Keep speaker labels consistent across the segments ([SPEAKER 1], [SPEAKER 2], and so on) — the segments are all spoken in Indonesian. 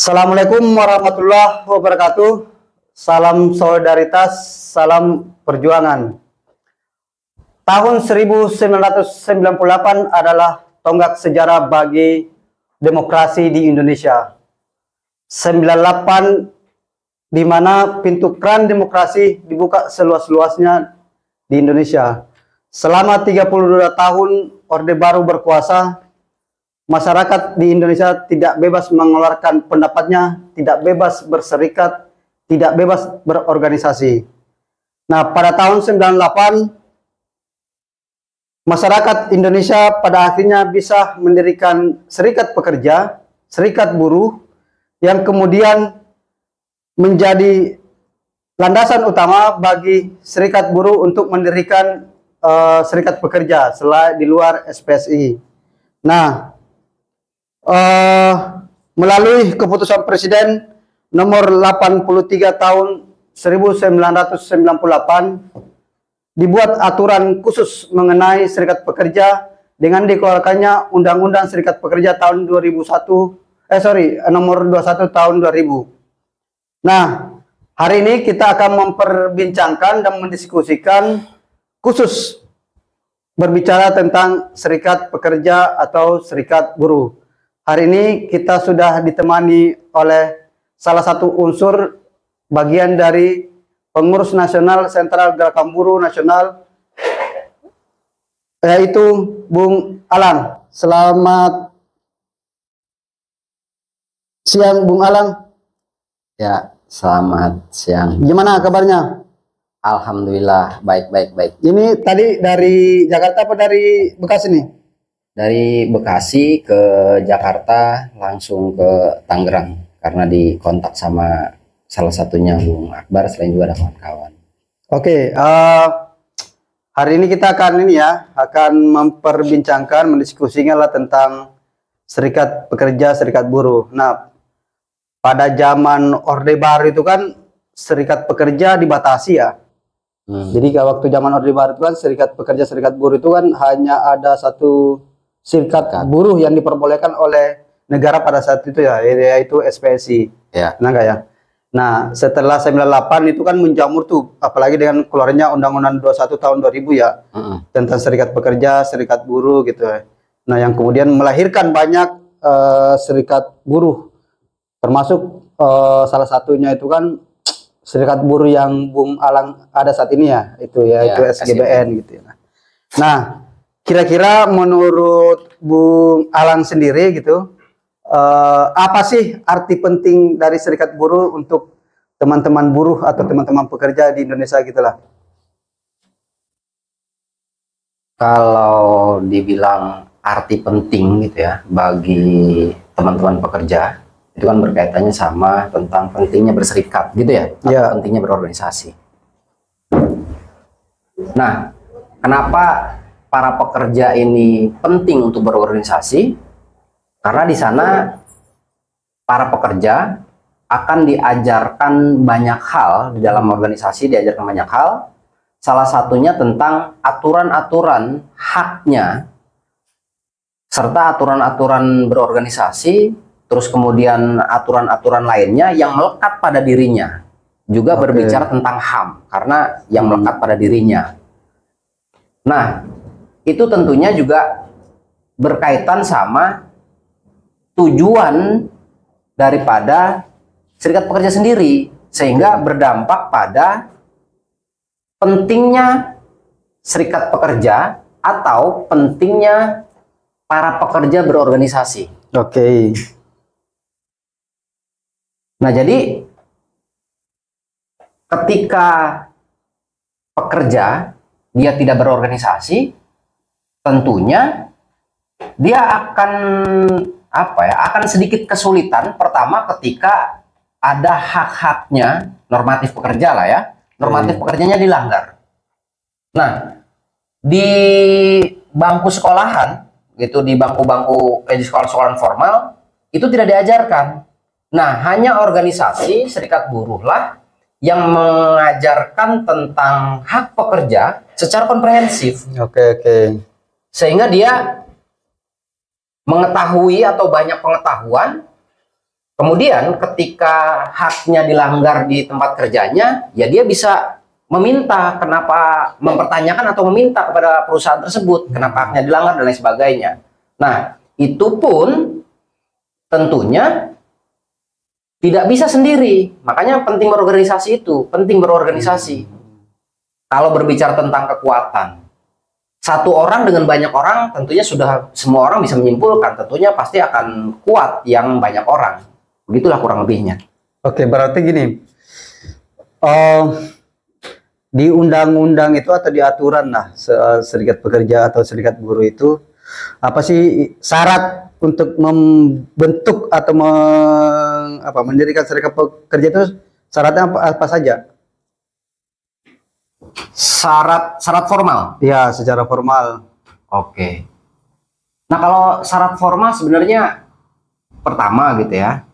[SPEAKER 1] Assalamualaikum warahmatullahi wabarakatuh. Salam solidaritas, salam perjuangan. Tahun 1998 adalah tonggak sejarah bagi demokrasi di Indonesia. 98 di mana pintu keran demokrasi dibuka seluas-luasnya di Indonesia. Selama 32 tahun Orde Baru berkuasa, masyarakat di Indonesia tidak bebas mengeluarkan pendapatnya, tidak bebas berserikat, tidak bebas berorganisasi. Nah, pada tahun 98, masyarakat Indonesia pada akhirnya bisa mendirikan serikat pekerja, serikat buruh, yang kemudian menjadi landasan utama bagi serikat buruh untuk mendirikan serikat pekerja selain di luar SPSI. Nah, melalui keputusan Presiden nomor 83 tahun 1998 dibuat aturan khusus mengenai serikat pekerja dengan dikeluarkannya Undang-Undang Serikat Pekerja tahun 2001 nomor 21 tahun 2000. Nah, hari ini kita akan memperbincangkan dan mendiskusikan khusus berbicara tentang serikat pekerja atau serikat buruh. Hari ini kita sudah ditemani oleh salah satu unsur bagian dari pengurus nasional Sentral Gerakan Buruh Nasional, yaitu Bung Alang. Selamat siang, Bung Alang.
[SPEAKER 2] Ya, selamat siang.
[SPEAKER 1] Gimana kabarnya?
[SPEAKER 2] Alhamdulillah, baik.
[SPEAKER 1] Ini tadi dari Jakarta apa dari Bekasi nih?
[SPEAKER 2] Dari Bekasi ke Jakarta langsung ke Tangerang karena dikontak sama salah satunya Bung Akbar, selain juga ada kawan-kawan.
[SPEAKER 1] Oke, hari ini kita akan memperbincangkan, mendiskusikan lah tentang serikat pekerja, serikat buruh. Nah, pada zaman Orde Baru itu kan serikat pekerja dibatasi ya. Jadi waktu zaman Orde Baru itu kan serikat pekerja, serikat buruh itu kan hanya ada satu serikat buruh yang diperbolehkan oleh negara pada saat itu ya, yaitu SPSI.
[SPEAKER 2] Ya.
[SPEAKER 1] Nah, enggak ya? Nah, setelah 98 itu kan menjamur tuh, apalagi dengan keluarnya Undang-Undang 21 tahun 2000 ya, tentang serikat pekerja, serikat buruh gitu. Nah, yang kemudian melahirkan banyak serikat buruh, termasuk salah satunya itu kan serikat buruh yang Bung Alang ada saat ini ya, itu ya, itu SGBN gitu ya. Nah, kira-kira menurut Bung Alang sendiri gitu, apa sih arti penting dari serikat buruh untuk teman-teman buruh atau teman-teman pekerja di Indonesia gitulah?
[SPEAKER 2] Kalau dibilang arti penting gitu ya bagi teman-teman pekerja, itu kan berkaitannya sama tentang pentingnya berserikat gitu ya, atau pentingnya berorganisasi. Nah, kenapa para pekerja ini penting untuk berorganisasi? Karena di sana para pekerja akan diajarkan banyak hal di dalam organisasi, diajarkan banyak hal. Salah satunya tentang aturan-aturan haknya, serta aturan-aturan berorganisasi, terus kemudian aturan-aturan lainnya yang melekat pada dirinya. Juga berbicara tentang HAM, karena yang melekat pada dirinya. Nah, itu tentunya juga berkaitan sama tujuan daripada serikat pekerja sendiri, sehingga berdampak pada pentingnya serikat pekerja atau pentingnya para pekerja berorganisasi.
[SPEAKER 1] Oke.
[SPEAKER 2] Nah, jadi ketika pekerja dia tidak berorganisasi, tentunya dia akan akan sedikit kesulitan. Pertama, ketika ada hak-haknya, normatif pekerja lah ya, normatif pekerjanya dilanggar. Nah, di bangku sekolahan gitu, di bangku-bangku di sekolah-sekolah formal itu tidak diajarkan. Nah, hanya organisasi serikat buruh lah yang mengajarkan tentang hak pekerja secara komprehensif.
[SPEAKER 1] Oke.
[SPEAKER 2] Sehingga dia mengetahui atau banyak pengetahuan Kemudian ketika haknya dilanggar di tempat kerjanya, ya dia bisa meminta, kenapa, mempertanyakan atau meminta kepada perusahaan tersebut kenapa haknya dilanggar dan lain sebagainya. Nah, itu pun tentunya tidak bisa sendiri. Makanya penting berorganisasi itu, penting berorganisasi. Kalau berbicara tentang kekuatan, satu orang dengan banyak orang tentunya sudah semua orang bisa menyimpulkan, tentunya pasti akan kuat yang banyak orang. Begitulah kurang lebihnya.
[SPEAKER 1] Oke, berarti gini, di undang-undang itu atau di aturan lah serikat pekerja atau serikat buruh itu, apa sih syarat untuk membentuk atau mendirikan serikat pekerja itu, syaratnya apa saja?
[SPEAKER 2] Syarat formal?
[SPEAKER 1] Ya, secara formal.
[SPEAKER 2] Oke. Nah, kalau syarat formal sebenarnya pertama gitu ya,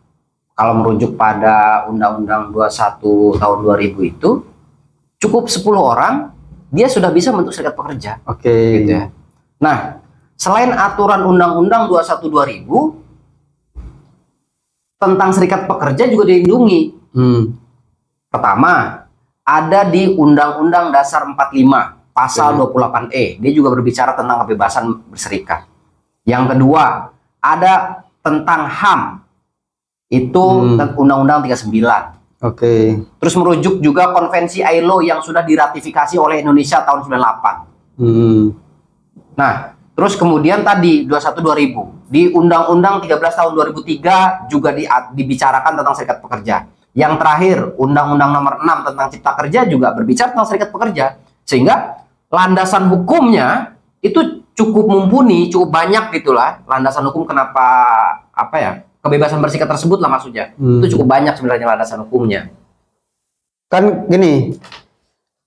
[SPEAKER 2] kalau merujuk pada Undang-Undang 21 tahun 2000 itu cukup 10 orang dia sudah bisa membentuk serikat pekerja.
[SPEAKER 1] Oke.
[SPEAKER 2] Gitu ya. Nah, selain aturan Undang-Undang 21 2000 tentang serikat pekerja juga dilindungi. Pertama, ada di Undang-Undang Dasar 45 pasal 28E. Dia juga berbicara tentang kebebasan berserikat. Yang kedua, ada tentang HAM. Itu Undang-Undang 39.
[SPEAKER 1] Oke.
[SPEAKER 2] Terus merujuk juga konvensi ILO yang sudah diratifikasi oleh Indonesia tahun 98. Nah, terus kemudian tadi 21 2000 di Undang-Undang 13 tahun 2003 juga dibicarakan tentang serikat pekerja. Yang terakhir, Undang-Undang nomor 6 tentang Cipta Kerja juga berbicara tentang serikat pekerja. Sehingga landasan hukumnya itu cukup mumpuni, cukup banyak gitulah. Landasan hukum kenapa kebebasan berserikat tersebut lah maksudnya. Itu cukup banyak sebenarnya landasan hukumnya.
[SPEAKER 1] Kan gini,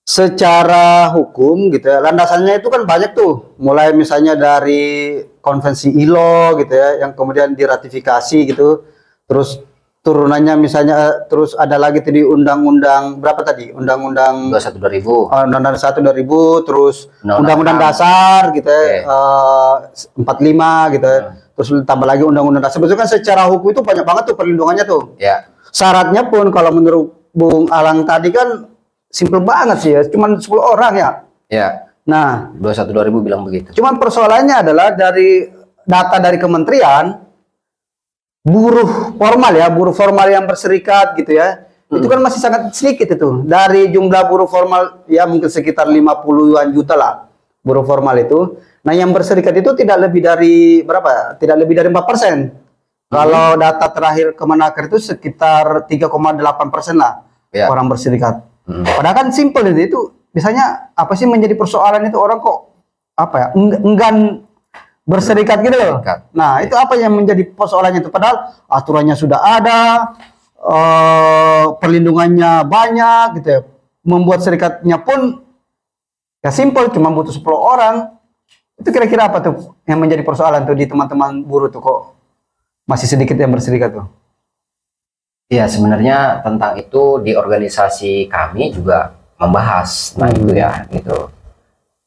[SPEAKER 1] secara hukum gitu ya, landasannya itu kan banyak tuh. Mulai misalnya dari konvensi ILO gitu ya, yang kemudian diratifikasi gitu. Terus turunannya misalnya, terus ada lagi tuh di undang-undang berapa tadi? Undang-undang
[SPEAKER 2] 21 2000.
[SPEAKER 1] Undang-undang 1 2000, terus undang-undang dasar gitu ya, 45 gitu ya. Terus tambah lagi undang-undang dasar. Sebetulnya kan secara hukum itu banyak banget tuh perlindungannya tuh.
[SPEAKER 2] Ya.
[SPEAKER 1] Syaratnya pun kalau menurut Bung Alang tadi kan simple banget sih ya, cuman 10 orang ya.
[SPEAKER 2] Ya.
[SPEAKER 1] Nah,
[SPEAKER 2] 21 2000 bilang begitu.
[SPEAKER 1] Cuman persoalannya adalah dari data dari kementerian, buruh formal yang berserikat gitu ya, itu kan masih sangat sedikit itu. Dari jumlah buruh formal ya mungkin sekitar 50-an juta lah buruh formal itu. Nah, yang berserikat itu tidak lebih dari berapa? Tidak lebih dari 4%. Kalau data terakhir Kemenaker itu sekitar 3,8% lah orang berserikat. Padahal kan simple itu. Biasanya apa sih menjadi persoalan itu, orang kok enggan berserikat gitu loh. Nah, itu apa yang menjadi persoalannya itu? Padahal aturannya sudah ada, perlindungannya banyak gitu ya. Membuat serikatnya pun ya simple, cuma butuh 10 orang. Itu kira-kira apa tuh yang menjadi persoalan tuh di teman-teman buruh tuh, kok masih sedikit yang berserikat tuh?
[SPEAKER 2] Ya, sebenarnya tentang itu di organisasi kami juga membahas. Nah, itu ya gitu.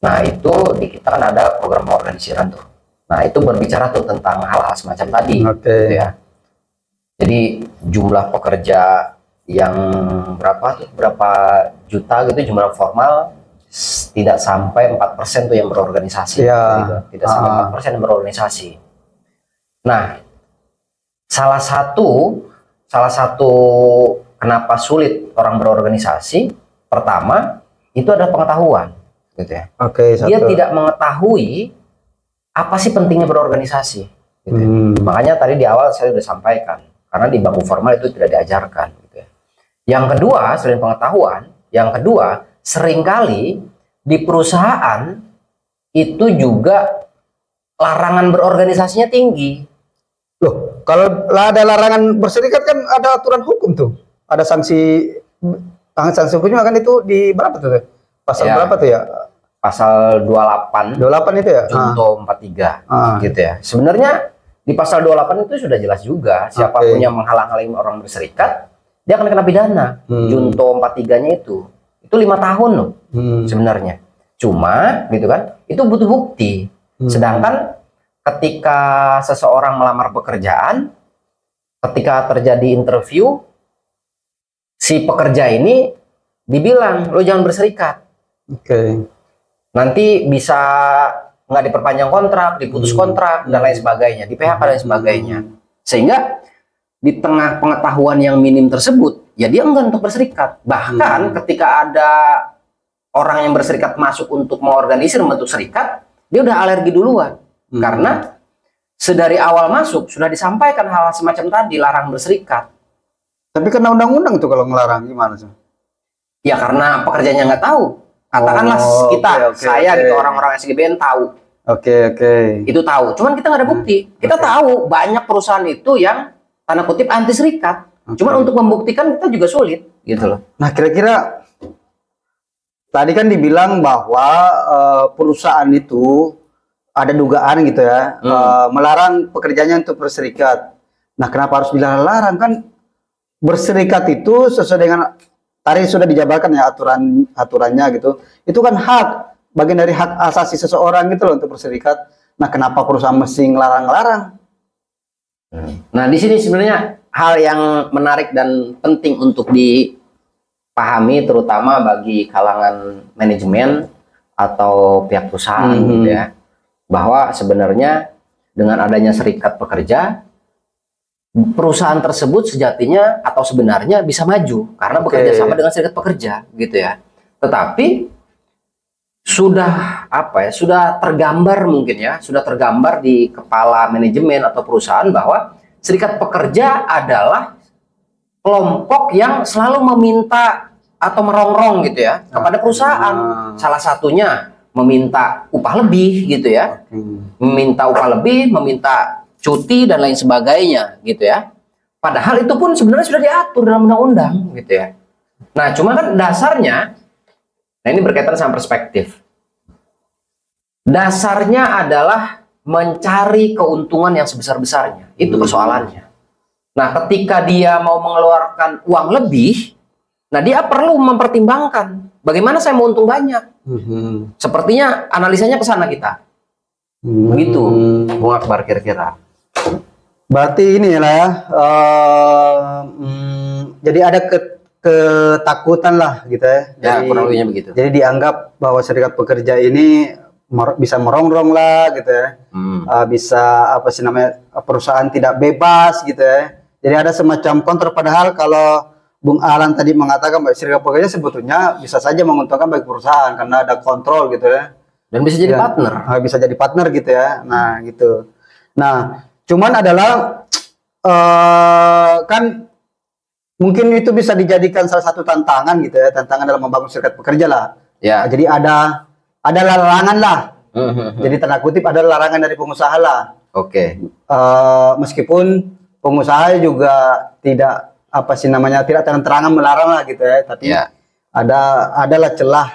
[SPEAKER 2] Nah, itu di kita kan ada program organisasian tuh. Nah, itu berbicara tuh tentang hal-hal semacam tadi. Gitu ya. Jadi jumlah pekerja yang berapa juta gitu, jumlah formal tidak sampai 4% tuh yang berorganisasi. Gitu. Tidak sampai 4% yang berorganisasi. Nah, salah satu kenapa sulit orang berorganisasi, pertama itu adalah pengetahuan, gitu ya. Dia tidak mengetahui apa sih pentingnya berorganisasi, gitu ya. Makanya tadi di awal saya sudah sampaikan, karena di bangku formal itu tidak diajarkan, gitu ya. Yang kedua, selain pengetahuan, yang kedua seringkali di perusahaan itu juga larangan berorganisasinya tinggi.
[SPEAKER 1] Loh, kalau ada larangan berserikat kan ada aturan hukum tuh. Ada sanksi hukumnya kan, itu di berapa tuh? Pasal berapa tuh ya?
[SPEAKER 2] Pasal 28.
[SPEAKER 1] 28 itu ya?
[SPEAKER 2] Junto 43 gitu ya. Sebenarnya di pasal 28 itu sudah jelas juga, siapapun yang menghalang-halangi orang berserikat, dia akan kena pidana. Junto 43-nya itu 5 tahun loh sebenarnya. Cuma gitu kan, itu butuh bukti. Sedangkan ketika seseorang melamar pekerjaan, ketika terjadi interview, si pekerja ini dibilang, lo jangan berserikat. Nanti bisa nggak diperpanjang kontrak, diputus kontrak, dan lain sebagainya, di PHK dan sebagainya. Sehingga di tengah pengetahuan yang minim tersebut, ya dia enggan untuk berserikat. Bahkan ketika ada orang yang berserikat masuk untuk mengorganisir membentuk serikat, dia udah alergi duluan. Karena sedari awal masuk sudah disampaikan hal semacam tadi, larang berserikat.
[SPEAKER 1] Tapi kena undang-undang tuh kalau ngelarang, gimana sih?
[SPEAKER 2] Ya karena pekerjanya nggak tahu. Katakanlah kita, saya gitu, orang-orang SGBN tahu. Itu tahu. Cuman kita nggak ada bukti. Kita tahu banyak perusahaan itu yang tanda kutip anti serikat. Cuman untuk membuktikan kita juga sulit, gitu loh.
[SPEAKER 1] Nah, kira-kira tadi kan dibilang bahwa perusahaan itu ada dugaan gitu ya, melarang pekerjanya untuk berserikat. Nah, kenapa harus dilarang? Kan berserikat itu sesuai dengan tadi sudah dijabarkan ya aturannya gitu. Itu kan hak, bagian dari hak asasi seseorang gitu loh untuk berserikat. Nah, kenapa perusahaan mesti ngelarang-larang?
[SPEAKER 2] Nah, di sini sebenarnya hal yang menarik dan penting untuk dipahami, terutama bagi kalangan manajemen atau pihak perusahaan gitu ya, bahwa sebenarnya dengan adanya serikat pekerja, perusahaan tersebut sejatinya atau sebenarnya bisa maju karena bekerja sama dengan serikat pekerja gitu ya. Tetapi sudah sudah tergambar mungkin ya, sudah tergambar di kepala manajemen atau perusahaan bahwa serikat pekerja adalah kelompok yang selalu meminta atau merongrong gitu ya kepada perusahaan. Salah satunya meminta upah lebih gitu ya, meminta upah lebih, meminta cuti dan lain sebagainya gitu ya. Padahal itu pun sebenarnya sudah diatur dalam undang-undang gitu ya. Nah, cuma kan dasarnya, nah ini berkaitan sama perspektif. Dasarnya adalah mencari keuntungan yang sebesar-besarnya. Itu persoalannya. Nah, ketika dia mau mengeluarkan uang lebih, nah dia perlu mempertimbangkan bagaimana saya mau untung banyak. Sepertinya analisanya ke sana kita. Begitu, Bung Akbar kira-kira.
[SPEAKER 1] Berarti ini lah ya, jadi ada ketakutan lah gitu ya.
[SPEAKER 2] Ya, kurang lebihnya begitu.
[SPEAKER 1] Jadi dianggap bahwa serikat pekerja ini bisa merongrong lah gitu ya, bisa apa sih namanya, perusahaan tidak bebas gitu ya. Jadi ada semacam kontrol, padahal kalau Bung Alan tadi mengatakan bahwa serikat pekerja sebetulnya bisa saja menguntungkan bagi perusahaan karena ada kontrol gitu ya.
[SPEAKER 2] Dan bisa jadi partner.
[SPEAKER 1] Bisa jadi partner gitu ya. Nah gitu. Nah, cuman adalah kan mungkin itu bisa dijadikan salah satu tantangan gitu ya, tantangan dalam membangun serikat pekerja lah.
[SPEAKER 2] Ya.
[SPEAKER 1] Nah, jadi ada larangan lah. Jadi tanda kutip ada larangan dari pengusaha lah. Meskipun pengusaha juga tidak apa sih namanya, tidak terang-terangan melarang lah gitu ya, tapi adalah celah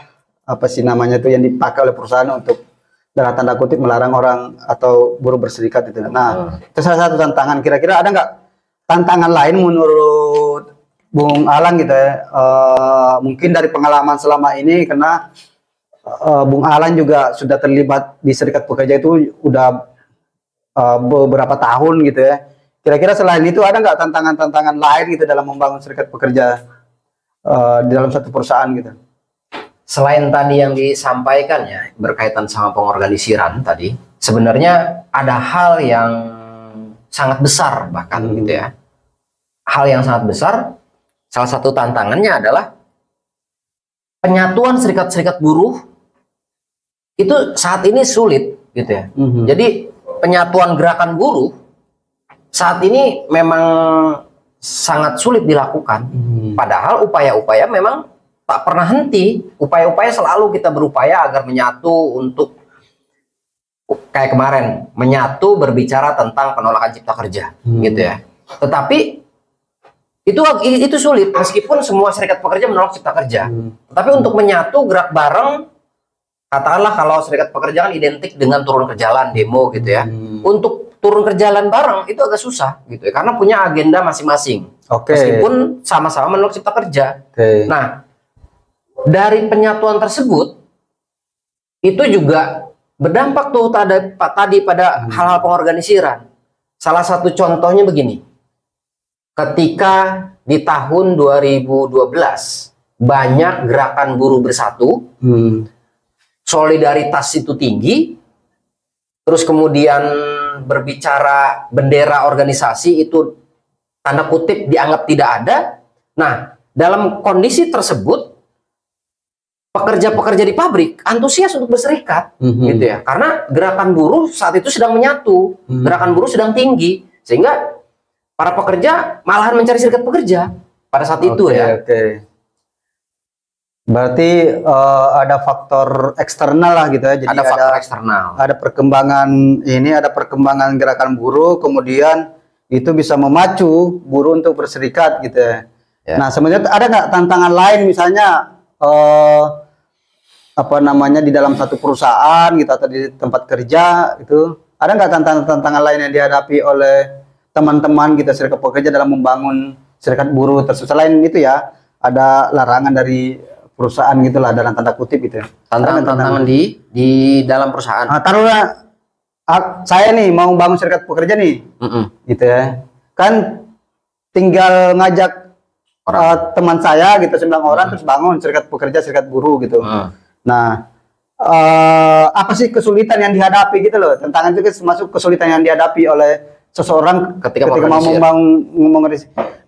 [SPEAKER 1] apa sih namanya itu yang dipakai oleh perusahaan untuk dalam tanda kutip melarang orang atau buruh berserikat itu. Nah, itu salah satu tantangan. Kira-kira ada nggak tantangan lain menurut Bung Alan gitu ya? Mungkin dari pengalaman selama ini, karena Bung Alan juga sudah terlibat di serikat pekerja itu udah beberapa tahun gitu ya. Kira-kira selain itu ada nggak tantangan-tantangan lain gitu dalam membangun serikat pekerja di dalam satu perusahaan gitu?
[SPEAKER 2] Selain tadi yang disampaikan ya berkaitan sama pengorganisiran tadi, sebenarnya ada hal yang sangat besar bahkan gitu ya. Hal yang sangat besar, salah satu tantangannya adalah penyatuan serikat-serikat buruh itu saat ini sulit gitu ya. Jadi penyatuan gerakan buruh saat ini memang sangat sulit dilakukan. Padahal upaya-upaya memang tak pernah henti. Upaya-upaya selalu kita berupaya agar menyatu untuk kayak kemarin menyatu berbicara tentang penolakan cipta kerja gitu ya. Tetapi itu sulit meskipun semua serikat pekerja menolak cipta kerja. Tapi untuk menyatu gerak bareng, katakanlah kalau serikat pekerja kan identik dengan turun ke jalan demo gitu ya. Untuk turun ke jalan bareng itu agak susah gitu ya, karena punya agenda masing-masing. Meskipun sama-sama menolak cipta kerja. Nah, dari penyatuan tersebut itu juga berdampak tuh tadi pada hal-hal pengorganisiran. Salah satu contohnya begini. ketika di tahun 2012 banyak gerakan buruh bersatu, solidaritas itu tinggi, terus kemudian berbicara bendera organisasi itu tanda kutip dianggap tidak ada. Nah, dalam kondisi tersebut pekerja-pekerja di pabrik antusias untuk berserikat, gitu ya, karena gerakan buruh saat itu sedang menyatu, gerakan buruh sedang tinggi, sehingga para pekerja malahan mencari serikat pekerja pada saat itu ya.
[SPEAKER 1] Berarti ada faktor eksternal lah gitu ya. Jadi
[SPEAKER 2] ada faktor eksternal.
[SPEAKER 1] Ada perkembangan ini, ada perkembangan gerakan buruh, kemudian itu bisa memacu buruh untuk berserikat gitu ya. Nah, sebenarnya ada nggak tantangan lain misalnya apa namanya di dalam satu perusahaan gitu atau di tempat kerja itu, ada nggak tantangan lain yang dihadapi oleh teman-teman kita serikat pekerja dalam membangun serikat buruh tersebut? Selain itu ya, ada larangan dari perusahaan gitulah dalam tanda kutip gitu.
[SPEAKER 2] Tantangan di dalam perusahaan.
[SPEAKER 1] Taruhlah saya nih mau bangun serikat pekerja nih, gitu ya. Kan tinggal ngajak teman saya gitu 9 orang terus bangun serikat pekerja, serikat buruh gitu. Nah, apa sih kesulitan yang dihadapi gitu loh? Tantangan itu termasuk kesulitan yang dihadapi oleh seseorang ketika mau ngomong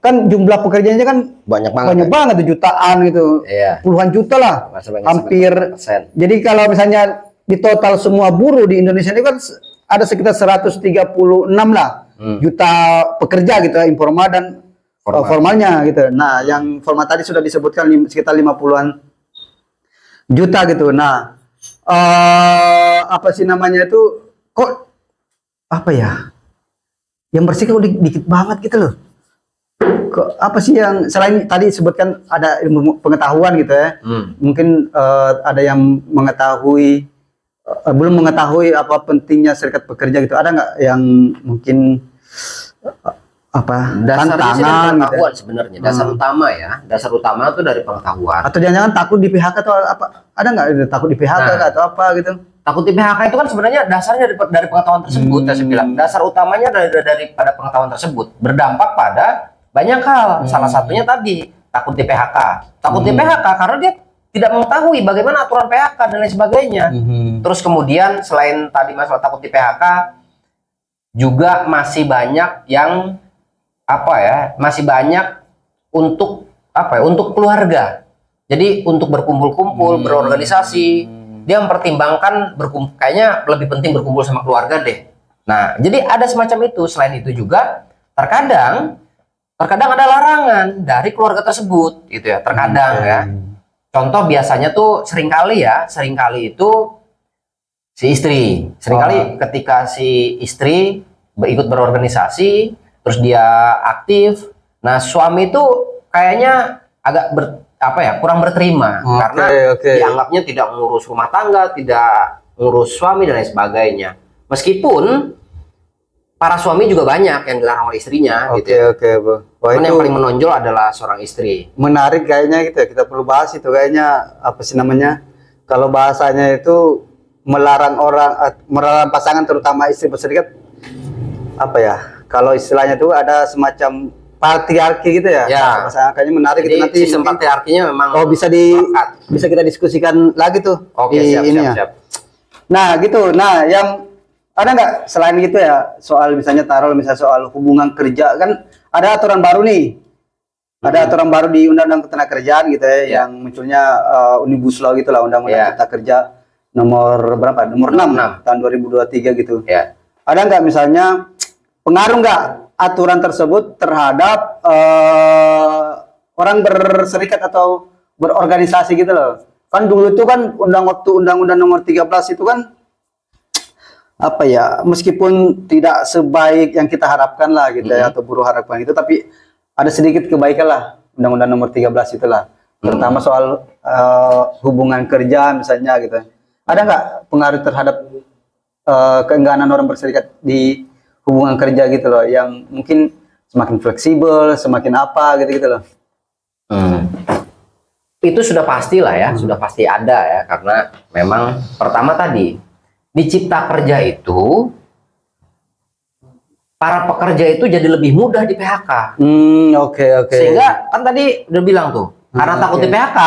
[SPEAKER 1] kan jumlah pekerjaannya kan banyak banget jutaan gitu, puluhan juta lah, hampir. Jadi kalau misalnya di total semua buruh di Indonesia ini kan ada sekitar 136 lah juta pekerja gitu, informal dan formalnya gitu. Nah, yang formal tadi sudah disebutkan sekitar 50-an juta gitu. Nah, apa sih namanya itu, kok apa ya, yang bersih kok dikit banget gitu loh. Kok apa sih yang selain tadi sebutkan ada ilmu pengetahuan gitu ya, mungkin ada yang mengetahui belum mengetahui apa pentingnya serikat pekerja gitu, ada nggak yang mungkin apa
[SPEAKER 2] dasarnya pengetahuan gitu? Sebenarnya dasar utama itu dari pengetahuan,
[SPEAKER 1] atau jangan-jangan takut di PHK atau apa, ada nggak takut di PHK atau apa gitu?
[SPEAKER 2] Takut di PHK itu kan sebenarnya dasarnya dari pengetahuan tersebut. Saya bilang dasar utamanya daripada pengetahuan tersebut berdampak pada banyak hal. Salah satunya tadi takut di PHK. Takut di PHK karena dia tidak mengetahui bagaimana aturan PHK dan lain sebagainya. Terus kemudian selain tadi masalah takut di PHK, juga masih banyak yang masih banyak untuk untuk keluarga. Jadi untuk berkumpul-kumpul, berorganisasi, dia mempertimbangkan kayaknya lebih penting berkumpul sama keluarga deh. Nah, jadi ada semacam itu. Selain itu juga terkadang ada larangan dari keluarga tersebut gitu ya, terkadang ya. Contoh biasanya tuh seringkali itu si istri. Seringkali ketika si istri ikut berorganisasi, terus dia aktif. Nah, suami itu kayaknya agak kurang berterima karena dianggapnya tidak mengurus rumah tangga, tidak mengurus suami dan lain sebagainya. Meskipun para suami juga banyak yang dilarang oleh istrinya gitu. Cuman yang paling menonjol adalah seorang istri.
[SPEAKER 1] Menarik kayaknya gitu ya, kita perlu bahas itu kayaknya, apa sih namanya? Kalau bahasanya itu melarang pasangan terutama istri berserikat, apa ya? Kalau istilahnya itu ada semacam patriarki gitu ya. Kayaknya menarik. Jadi, itu nanti
[SPEAKER 2] sistem patriarkinya memang
[SPEAKER 1] bisa kita diskusikan lagi tuh. Siap. Nah, gitu. Nah, yang ada nggak selain gitu ya, soal misalnya misalnya soal hubungan kerja, kan ada aturan baru nih. Ada aturan baru di Undang-Undang Ketenagakerjaan gitu ya, yang munculnya Omnibus Law gitu lah, Undang-Undang Cipta Kerja nomor berapa? Nomor 6 tahun 2023 gitu. Ada nggak misalnya pengaruh nggak aturan tersebut terhadap orang berserikat atau berorganisasi gitu loh? Kan dulu itu kan Undang-Undang nomor 13 itu kan apa ya, meskipun tidak sebaik yang kita harapkan lah gitu ya, atau buruh harapkan itu, tapi ada sedikit kebaikan lah Undang-Undang nomor 13 itulah, terutama soal hubungan kerja misalnya gitu. Ada nggak pengaruh terhadap keengganan orang berserikat di hubungan kerja gitu loh, yang mungkin semakin fleksibel, semakin apa gitu loh?
[SPEAKER 2] Itu sudah pasti lah ya, sudah pasti ada ya, karena memang pertama tadi di Cipta Kerja itu para pekerja itu jadi lebih mudah di PHK.
[SPEAKER 1] Oke.
[SPEAKER 2] Sehingga kan tadi udah bilang tuh, karena takut di PHK,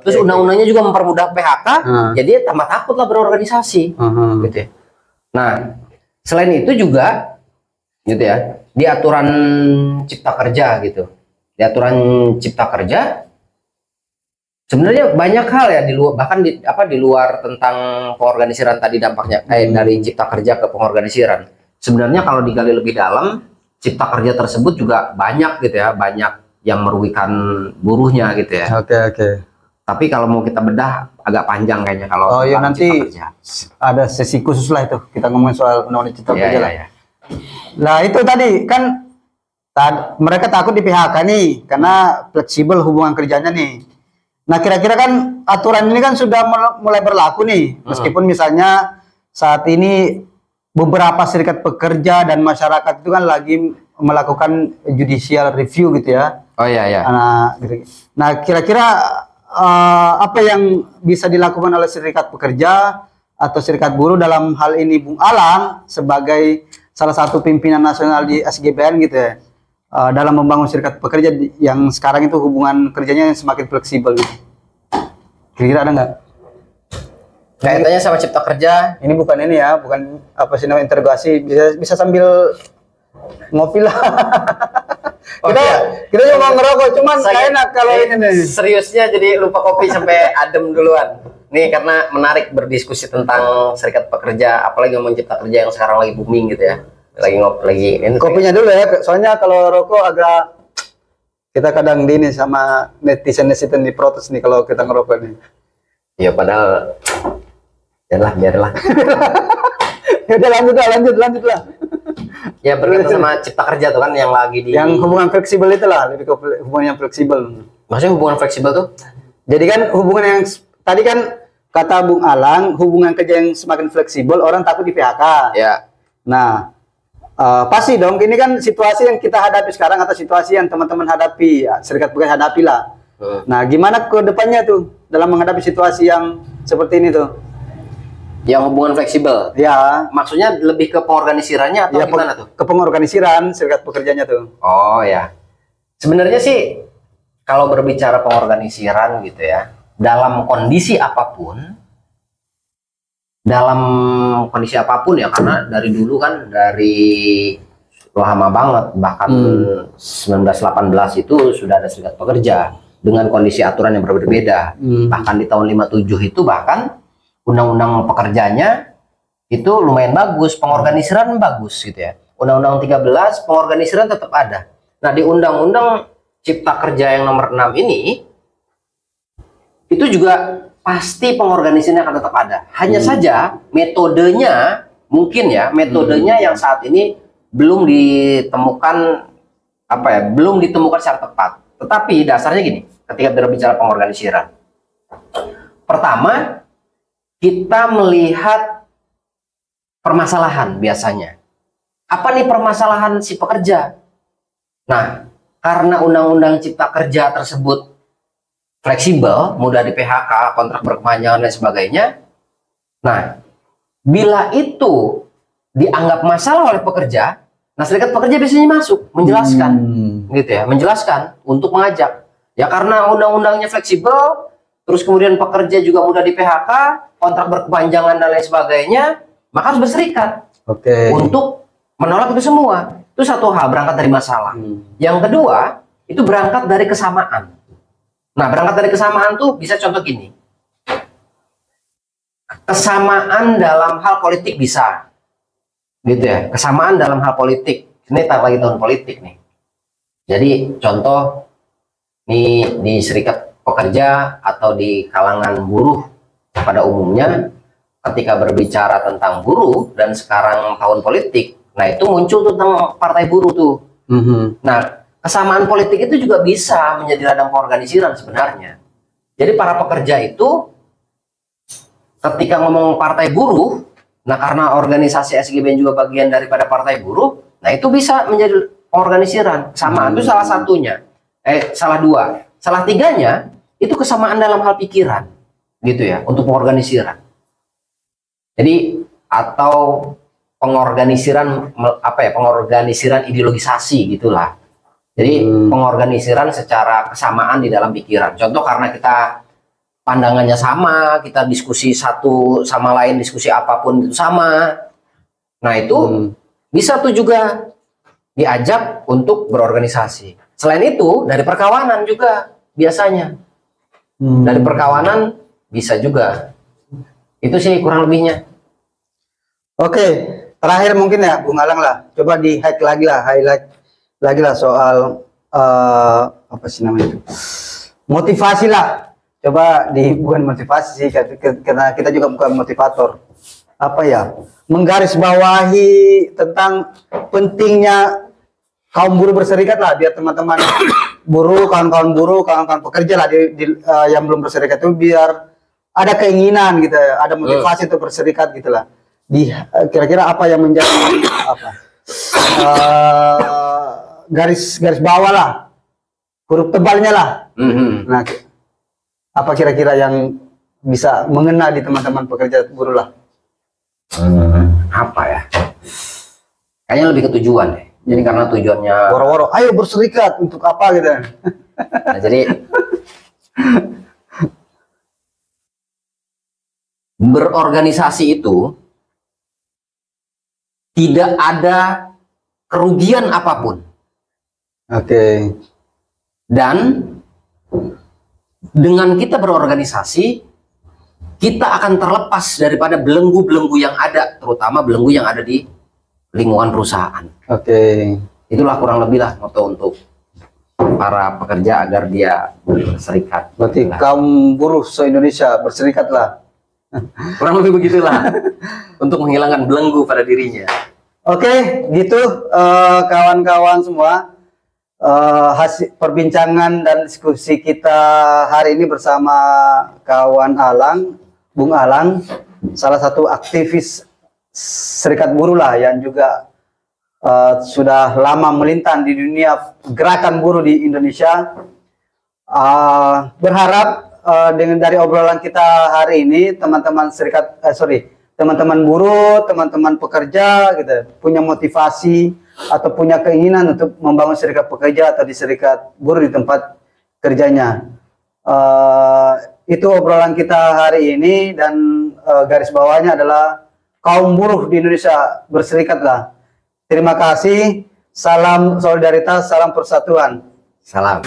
[SPEAKER 2] terus undang-undangnya juga mempermudah PHK, jadi tambah takut lah berorganisasi, gitu ya. Nah, selain itu juga, gitu ya, di aturan Cipta Kerja gitu, di aturan Cipta Kerja, sebenarnya banyak hal ya di luar, bahkan di luar tentang pengorganisiran tadi dampaknya, dari Cipta Kerja ke pengorganisiran. Sebenarnya kalau digali lebih dalam, Cipta Kerja tersebut juga banyak gitu ya, banyak yang merugikan buruhnya gitu ya.
[SPEAKER 1] Oke.
[SPEAKER 2] Tapi kalau mau kita bedah agak panjang kayaknya kalau
[SPEAKER 1] nanti ada sesi khusus lah itu kita ngomongin soal undang-undang Cipta Kerja lah. Nah itu tadi kan mereka takut di PHK nih karena fleksibel hubungan kerjanya nih. Nah kira-kira kan aturan ini kan sudah mulai berlaku nih, meskipun misalnya saat ini beberapa serikat pekerja dan masyarakat itu kan lagi melakukan judicial review gitu ya. Nah kira-kira apa yang bisa dilakukan oleh serikat pekerja atau serikat buruh dalam hal ini Bung Alang sebagai salah satu pimpinan nasional di SGBN gitu ya, dalam membangun serikat pekerja yang sekarang itu hubungan kerjanya yang semakin fleksibel gitu. Kira-kira ada nggak?
[SPEAKER 2] Kaitannya sama Cipta Kerja?
[SPEAKER 1] Ini bukan ini ya, bukan apa sih namanya interogasi, bisa sambil ngopi lah. kita cuma ngerokok, cuman saya enak kalau ini nih.
[SPEAKER 2] Seriusnya jadi lupa kopi sampai adem duluan. Nih karena menarik berdiskusi tentang serikat pekerja, apalagi ngomong Cipta Kerja yang sekarang lagi booming gitu ya. Lagi
[SPEAKER 1] kopinya dulu ya, soalnya kalau rokok agak kita kadang dini sama netizen di protes nih kalau kita ngerokok nih.
[SPEAKER 2] Ya padahal biarlah.
[SPEAKER 1] Ya udah lanjut lah.
[SPEAKER 2] Ya berkaitan sama Cipta Kerja tuh kan yang lagi
[SPEAKER 1] yang hubungan fleksibel itu lah, lebih ke hubungan yang fleksibel.
[SPEAKER 2] Maksudnya hubungan fleksibel tuh?
[SPEAKER 1] Jadi kan hubungan yang tadi kan kata Bung Alang, hubungan kerja yang semakin fleksibel, orang takut di PHK.
[SPEAKER 2] Ya.
[SPEAKER 1] Nah, pasti dong, ini kan situasi yang kita hadapi sekarang atau situasi yang teman-teman hadapi, ya, serikat pekerja hadapi lah. Nah, gimana ke depannya tuh dalam menghadapi situasi yang seperti ini tuh?
[SPEAKER 2] Yang hubungan fleksibel?
[SPEAKER 1] Ya.
[SPEAKER 2] Maksudnya lebih ke pengorganisirannya atau gimana tuh?
[SPEAKER 1] Ke pengorganisiran serikat pekerjanya tuh.
[SPEAKER 2] Oh ya. Sebenarnya sih kalau berbicara pengorganisiran gitu ya, dalam kondisi apapun ya, karena dari dulu kan dari lama banget, bahkan 1918 itu sudah ada serikat pekerja dengan kondisi aturan yang berbeda-beda. Bahkan di tahun 57 itu bahkan undang-undang pekerjanya itu lumayan bagus, pengorganisiran bagus gitu ya. Undang-undang 13 pengorganisiran tetap ada. Nah, di undang-undang Cipta Kerja yang nomor 6 ini itu juga pasti pengorganisasinya akan tetap ada. Hanya saja metodenya mungkin ya, metodenya yang saat ini belum ditemukan belum ditemukan secara tepat. Tetapi dasarnya gini, ketika berbicara pengorganisiran. Pertama, kita melihat permasalahan biasanya. Apa nih permasalahan si pekerja? Nah, karena Undang-Undang Cipta Kerja tersebut fleksibel, mudah di PHK, kontrak berkepanjangan dan sebagainya. Nah, bila itu dianggap masalah oleh pekerja, nah serikat pekerja biasanya masuk menjelaskan, gitu ya, menjelaskan untuk mengajak. Ya karena undang-undangnya fleksibel, terus kemudian pekerja juga mudah di PHK, kontrak berkepanjangan dan lain sebagainya, maka harus berserikat untuk menolak itu semua. Itu satu hal, berangkat dari masalah. Yang kedua, itu berangkat dari kesamaan. Nah, berangkat dari kesamaan tuh bisa contoh gini. Kesamaan dalam hal politik bisa. Gitu ya, kesamaan dalam hal politik. Ini lagi tahun politik nih. Jadi contoh nih di serikat pekerja atau di kalangan buruh pada umumnya, ketika berbicara tentang buruh dan sekarang tahun politik, nah itu muncul tentang partai buruh tuh. Nah, kesamaan politik itu juga bisa menjadi ladang pengorganisiran sebenarnya. Jadi para pekerja itu ketika ngomong partai buruh, nah karena organisasi SGBN juga bagian daripada partai buruh, nah itu bisa menjadi pengorganisiran. Kesamaan itu salah satunya. Salah dua. Salah tiganya itu kesamaan dalam hal pikiran. Gitu ya, untuk pengorganisiran. Jadi atau pengorganisiran pengorganisiran ideologisasi gitulah. Jadi pengorganisiran secara kesamaan di dalam pikiran. Contoh karena kita pandangannya sama, kita diskusi satu sama lain, diskusi apapun itu sama. Nah itu bisa tuh juga diajak untuk berorganisasi. Selain itu dari perkawanan juga biasanya. Dari perkawanan bisa juga. Itu sih kurang lebihnya.
[SPEAKER 1] Oke, terakhir mungkin ya Bung Alang lah. Coba highlight lagi lah soal apa sih namanya itu? Motivasi lah. Coba bukan motivasi sih, karena kita juga bukan motivator. Apa ya? Menggarisbawahi tentang pentingnya kaum buruh berserikat lah, biar teman-teman buruh, kawan-kawan buruh, kawan-kawan pekerja lah yang belum berserikat itu biar ada keinginan gitu, ada motivasi untuk berserikat gitulah. Kira-kira apa yang menjadi garis bawah lah, huruf tebalnya lah. Nah, apa kira-kira yang bisa mengena di teman-teman pekerja buruh lah?
[SPEAKER 2] Apa ya? Kayaknya lebih ke tujuan deh. Jadi karena tujuannya
[SPEAKER 1] woro-woro, ayo berserikat untuk apa gitu.
[SPEAKER 2] Nah, jadi berorganisasi itu tidak ada kerugian apapun.
[SPEAKER 1] Oke.
[SPEAKER 2] Dan dengan kita berorganisasi, kita akan terlepas daripada belenggu-belenggu yang ada, terutama belenggu yang ada di lingkungan perusahaan.
[SPEAKER 1] Oke.
[SPEAKER 2] Itulah kurang lebih lah moto untuk para pekerja agar dia berserikat.
[SPEAKER 1] Berarti kaum buruh se-Indonesia berserikatlah.
[SPEAKER 2] Kurang lebih begitulah. Untuk menghilangkan belenggu pada dirinya.
[SPEAKER 1] Oke, gitu kawan-kawan semua. Hasil perbincangan dan diskusi kita hari ini bersama kawan Alang, Bung Alang, salah satu aktivis serikat buruh lah yang juga sudah lama melintang di dunia gerakan buruh di Indonesia. Berharap dari obrolan kita hari ini teman-teman teman-teman buruh, teman-teman pekerja gitu punya motivasi atau punya keinginan untuk membangun serikat pekerja atau di serikat buruh di tempat kerjanya. Itu obrolan kita hari ini, dan garis bawahnya adalah kaum buruh di Indonesia berserikatlah. Terima kasih, salam solidaritas, salam persatuan.
[SPEAKER 2] Salam.